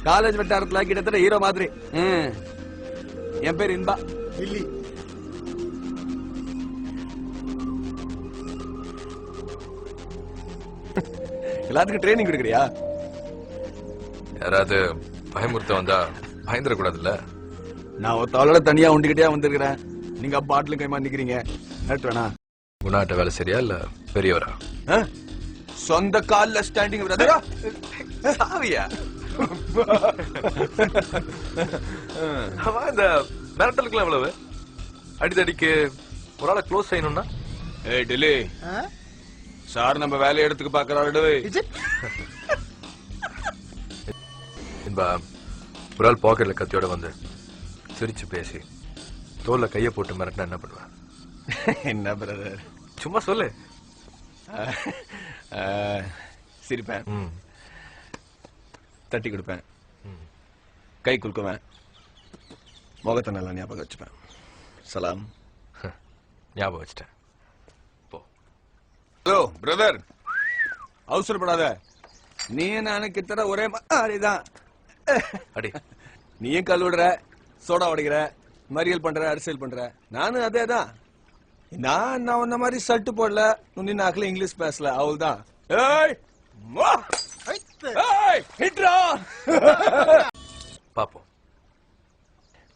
College வட்டாரத்துல கிட்டத்தட்ட hero மாதிரி. என் பேர் இன்பா. இல்லி எல்லாத்துக்கும் ட்ரைனிங் கொடுக்குறியா? யாராவது பயமுறுத்த வந்தா பயந்துட கூடாதுல்ல. நான் ஒரு தாளோட தனியா உண்டிக்கிட்டே வந்திருக்கிறேன். நீங்க பாட்டிலும் கைமா நிக்கிறீங்க. வேணா குணாட்ட வேலை சரியா இல்ல பெரியவரா? சொந்த கால்ல ஸ்டாண்டிங் பிரதரா. சாவியா? இந்த மிரட்டலுக்குலாம் எவ்வளவு? அடிதடிக்கு ஒரு ஆளை க்ளோஸ் செய்யணும்னா? ஏய் டிலே, சார் நம்ம வேலையை எடுத்துக்க பாக்குறாரு. இன்பா, ஒரு ஆள் பாக்கெட்ல கத்தியோட வந்து சிரிச்சு பேசி தோல்ல கைய போட்டு மிரட்டினா என்ன பண்ணுவேன்? என்ன பிரதர்? சும்மா சொல்லு. சிரிப்பேன், தட்டி கொடுப்பேன், கை குலுக்குவேன், முகத்தை நல்லா ஞாபகம் வச்சுப்பேன். சலாம். ஞாபகம் வச்சுட்டேன். போ. ஹலோ பிரதர், அவசரப்படாத. நீ நானு கிட்ட ஒரே மாதிரிதான். அடி, நீயும் கல் விடுற, சோடா உடைக்கிற, மறியல் பண்ற, அரசியல் பண்ற. நானும் அதேதான். நான் உன்ன மாதிரி சல்ட்டு போடல, நுண்ணி நாக்குல இங்கிலீஷ் பேசல, அவள்தான். பாப்போம்.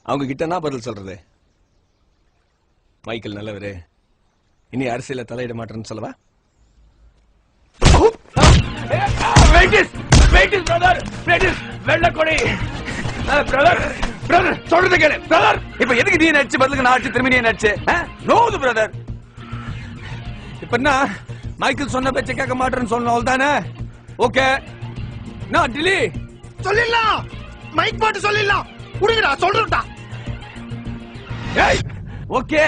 அவங்க கிட்ட என்ன பதில் சொல்றது? மைக்கேல் நல்லவரு, இனி அரசியல தலையிட மாட்டேன்னு சொல்லவா? வெள்ளக்கொடி சொல்றது கேளு பிரதர். இப்ப எதுக்கு நீ நடிச்சு பதிலுக்கு நான் அடிச்சு திரும்பி நீ நடிச்சு நோது பிரதர். இப்ப என்ன மைக்கேல் சொன்ன பேச்ச கேட்க மாட்டேன்னு சொன்னோம் தானே? ஓகே, நான் டிலி சொல்லிடலாம். மைக் போட்டு சொல்லிடலாம். குடுங்கடா, சொல்றேன்டா. ஓகே.